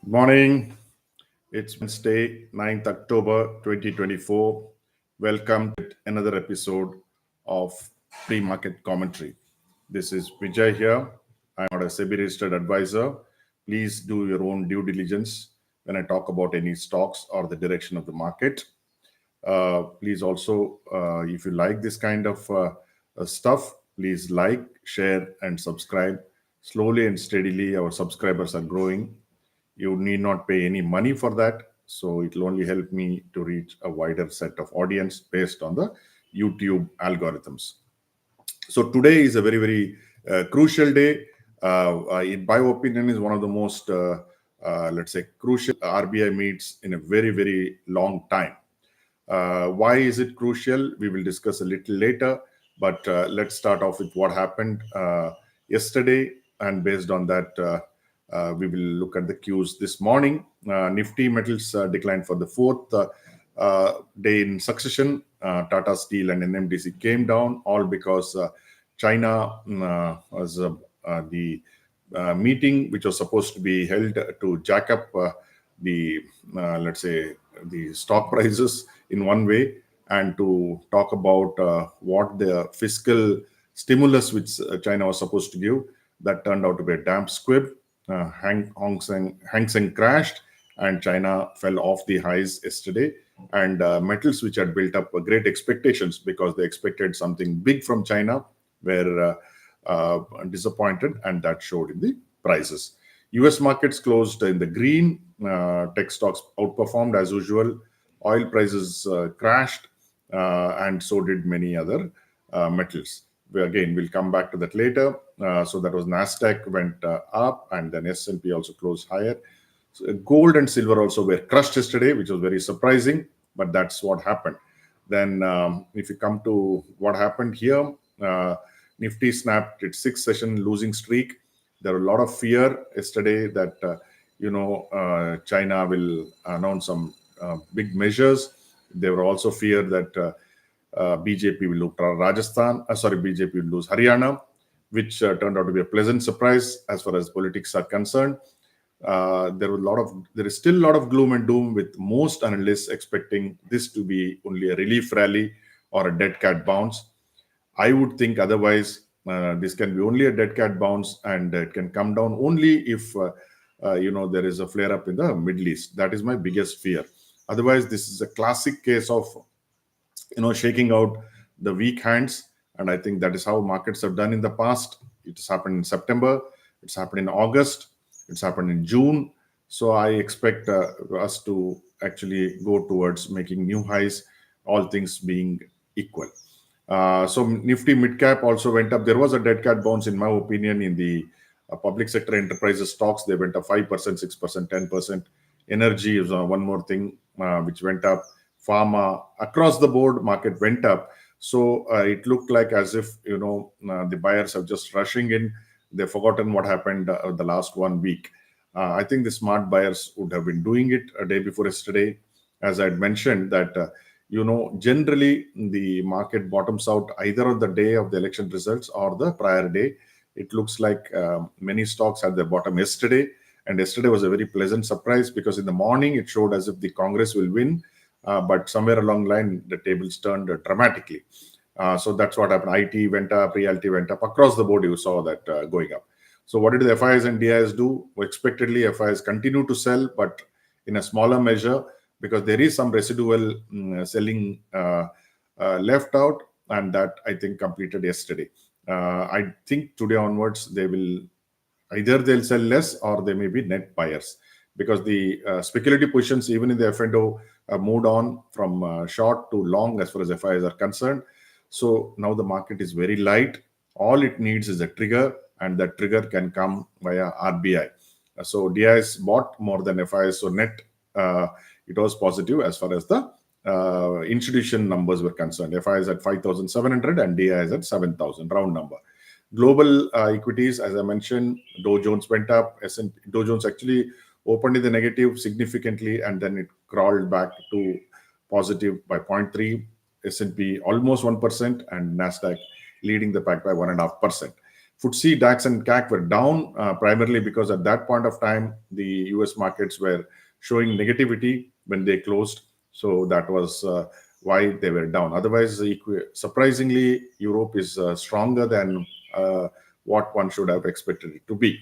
Morning. It's Wednesday, 9th October 2024. Welcome to another episode of Pre-Market Commentary. This is Vijay here. I'm not a SEBI registered advisor. Please do your own due diligence when I talk about any stocks or the direction of the market. Please also, if you like this kind of stuff, please like, share, and subscribe. Slowly and steadily, our subscribers are growing. You need not pay any money for that, so it will only help me to reach a wider set of audience based on the YouTube algorithms. So today is a very crucial day. In my opinion, is one of the most let's say crucial RBI meets in a very long time. Why is it crucial? We will discuss a little later, but let's start off with what happened yesterday, and based on that, we will look at the cues this morning. Nifty metals declined for the fourth day in succession. Tata Steel and NMDC came down, all because China was the meeting which was supposed to be held to jack up the let's say the stock prices in one way, and to talk about what the fiscal stimulus which China was supposed to give, that turned out to be a damp squib. Hang Seng crashed and China fell off the highs yesterday. And metals which had built up great expectations because they expected something big from China were disappointed, and that showed in the prices. US markets closed in the green. Tech stocks outperformed as usual. Oil prices crashed, and so did many other metals. We'll come back to that later. So that was Nasdaq went up, and then S&P also closed higher. So gold and silver also were crushed yesterday, which was very surprising, but that's what happened. Then if you come to what happened here, Nifty snapped its sixth session losing streak. There were a lot of fear yesterday that China will announce some big measures. There were also fear that BJP will lose BJP will lose Haryana, which turned out to be a pleasant surprise as far as politics are concerned. There is still a lot of gloom and doom, with most analysts expecting this to be only a relief rally or a dead cat bounce. I would think otherwise. This can be only a dead cat bounce, and it can come down only if there is a flare up in the Middle East. That is my biggest fear. Otherwise, this is a classic case of shaking out the weak hands, and I think that is how markets have done in the past. It's happened in September, it's happened in August, it's happened in June. So I expect us to actually go towards making new highs, all things being equal. So Nifty mid cap also went up. There was a dead cat bounce, in my opinion, in the public sector enterprises stocks. They went up 5%, 6%, 10%. Energy is one more thing which went up. Pharma, across the board, market went up. So it looked like as if the buyers are just rushing in. They've forgotten what happened the last 1 week. I think the smart buyers would have been doing it a day before yesterday. As I had mentioned that generally the market bottoms out either on the day of the election results or the prior day. It looks like many stocks had their bottom yesterday, and yesterday was a very pleasant surprise because in the morning it showed as if the Congress will win, but somewhere along the line the tables turned dramatically. So that's what happened. IT went up, realty went up. Across the board you saw that going up. So what did the FIs and DIs do? Well, expectedly, FIs continue to sell, but in a smaller measure, because there is some residual selling left out, and that I think completed yesterday. I think today onwards they'll sell less, or they may be net buyers, because the speculative positions even in the F&O moved on from short to long as far as FIs are concerned. So now the market is very light. All it needs is a trigger, and that trigger can come via RBI. So DIs bought more than FIs, so net it was positive as far as the institution numbers were concerned. FIs at 5,700 and DIs at 7,000, round number. Global equities, as I mentioned, Dow Jones went up. Dow Jones actually opened in the negative significantly, and then it crawled back to positive by 0.3. S&P almost 1%, and Nasdaq leading the pack by 1.5%. FTSE, DAX, and CAC were down primarily because at that point of time the US markets were showing negativity when they closed. So that was why they were down. Otherwise, surprisingly, Europe is stronger than what one should have expected it to be.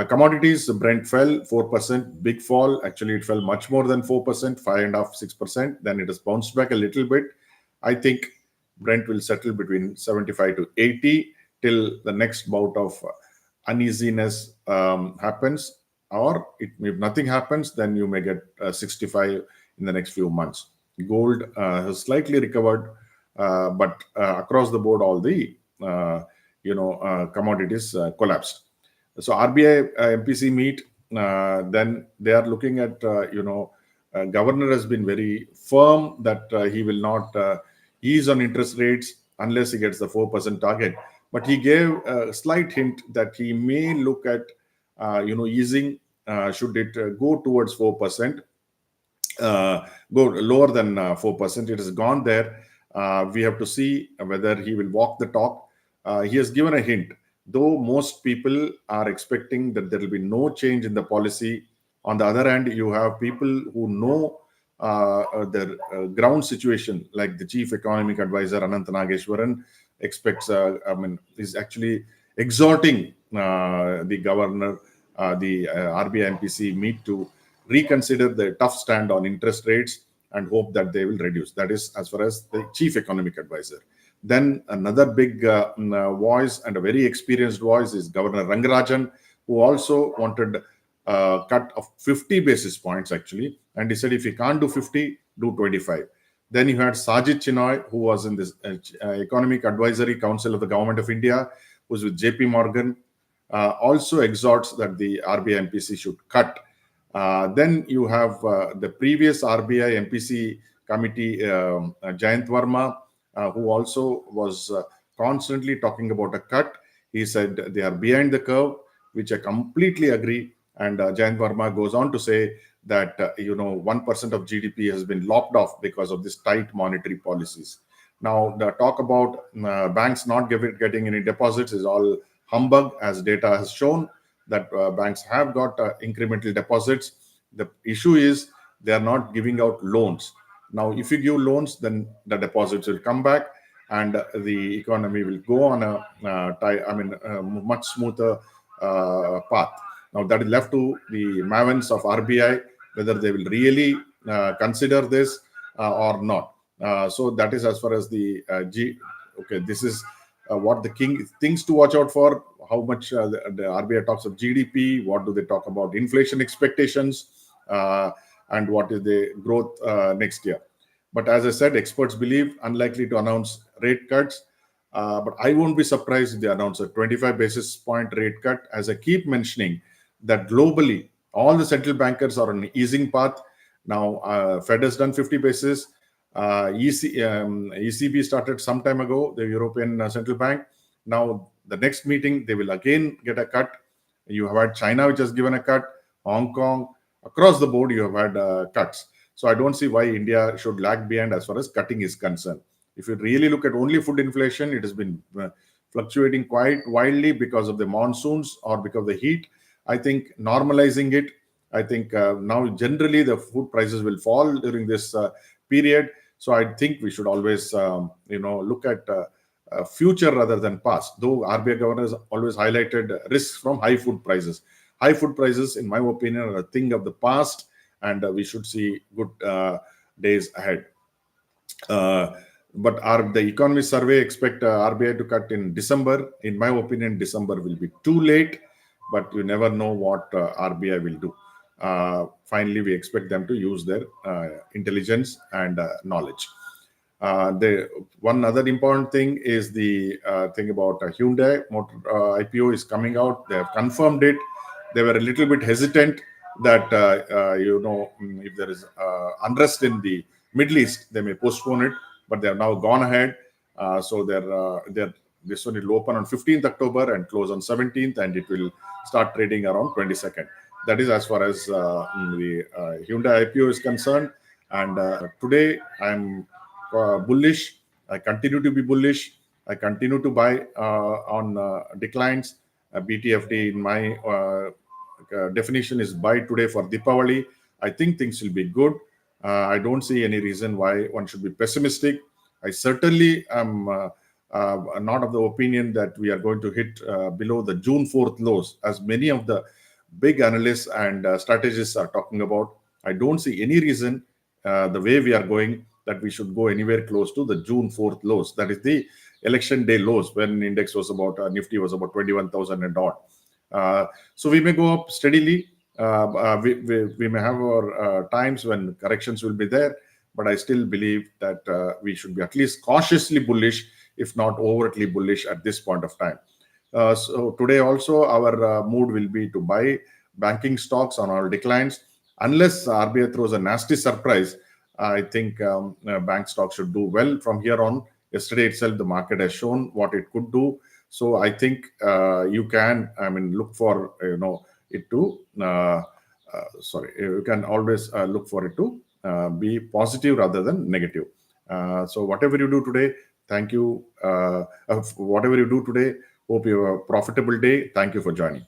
Commodities, Brent fell 4%, big fall. Actually, it fell much more than 4%, 5.5%, 6%. Then it has bounced back a little bit. I think Brent will settle between 75 to 80 till the next bout of uneasiness happens. Or if nothing happens, then you may get 65 in the next few months. Gold has slightly recovered, but across the board, all the commodities collapsed. So RBI MPC meet, then they are looking at, governor has been very firm that he will not ease on interest rates unless he gets the 4% target. But he gave a slight hint that he may look at, easing should it go towards 4%, go lower than 4%. It has gone there. We have to see whether he will walk the talk. He has given a hint. Though most people are expecting that there will be no change in the policy, on the other hand, you have people who know their ground situation, like the chief economic advisor Anant Nageshwaran expects. Is actually exhorting the governor, the RBI MPC meet to reconsider the tough stand on interest rates and hope that they will reduce. That is as far as the chief economic advisor. Then another big voice and a very experienced voice is Governor Rangarajan, who also wanted a cut of 50 basis points actually. And he said if you can't do 50, do 25. Then you had Sajid Chinoy, who was in this Economic Advisory Council of the Government of India, who's with JP Morgan, also exhorts that the RBI MPC should cut. Then you have the previous RBI MPC committee, Jayant Verma, who also was constantly talking about a cut. He said they are behind the curve, which I completely agree. And Jayant Verma goes on to say that 1% of GDP has been lopped off because of this tight monetary policies. Now, the talk about banks not getting any deposits is all humbug, as data has shown that banks have got incremental deposits. The issue is they are not giving out loans. Now, if you give loans, then the deposits will come back and the economy will go on a much smoother path. Now, that is left to the mavens of RBI, whether they will really consider this or not. So that is as far as the this is what the king things to watch out for. How much the RBI talks of GDP, what do they talk about inflation expectations, and what is the growth next year. But as I said, experts believe unlikely to announce rate cuts. But I won't be surprised if they announce a 25 basis point rate cut, as I keep mentioning that globally, all the central bankers are on an easing path. Now, Fed has done 50 basis. ECB started some time ago, the European Central Bank. Now, the next meeting, they will again get a cut. You have had China, which has given a cut, Hong Kong, across the board, you have had cuts. So I don't see why India should lag behind as far as cutting is concerned. If you really look at only food inflation, it has been fluctuating quite wildly because of the monsoons or because of the heat. I think normalizing it, I think now generally the food prices will fall during this period. So I think we should always, look at future rather than past. Though RBI governor has always highlighted risks from high food prices. High food prices, in my opinion, are a thing of the past, and we should see good days ahead. But the economist survey expect RBI to cut in December. In my opinion, December will be too late, but you never know what RBI will do. Finally, we expect them to use their intelligence and knowledge. The one other important thing is the thing about Hyundai Motor IPO is coming out. They have confirmed it. They were a little bit hesitant that if there is unrest in the Middle East, they may postpone it, but they have now gone ahead. So this one will open on 15th October and close on 17th, and it will start trading around 22nd. That is as far as the Hyundai IPO is concerned. And today I'm bullish. I continue to be bullish. I continue to buy on declines. BTFD in my definition is buy today for Deepavali. I think things will be good. I don't see any reason why one should be pessimistic. I certainly am not of the opinion that we are going to hit below the June 4th lows, as many of the big analysts and strategists are talking about. I don't see any reason the way we are going that we should go anywhere close to the June 4th lows. That is the election day lows, when index was about Nifty was about 21,000 and odd. So we may go up steadily. We may have our times when corrections will be there, but I still believe that we should be at least cautiously bullish, if not overtly bullish at this point of time. So today also our mood will be to buy banking stocks on our declines. Unless RBI throws a nasty surprise, I think bank stocks should do well from here on. Yesterday itself, the market has shown what it could do. So I think you can, look for it to. You can always look for it to be positive rather than negative. So whatever you do today, thank you. Whatever you do today, hope you have a profitable day. Thank you for joining.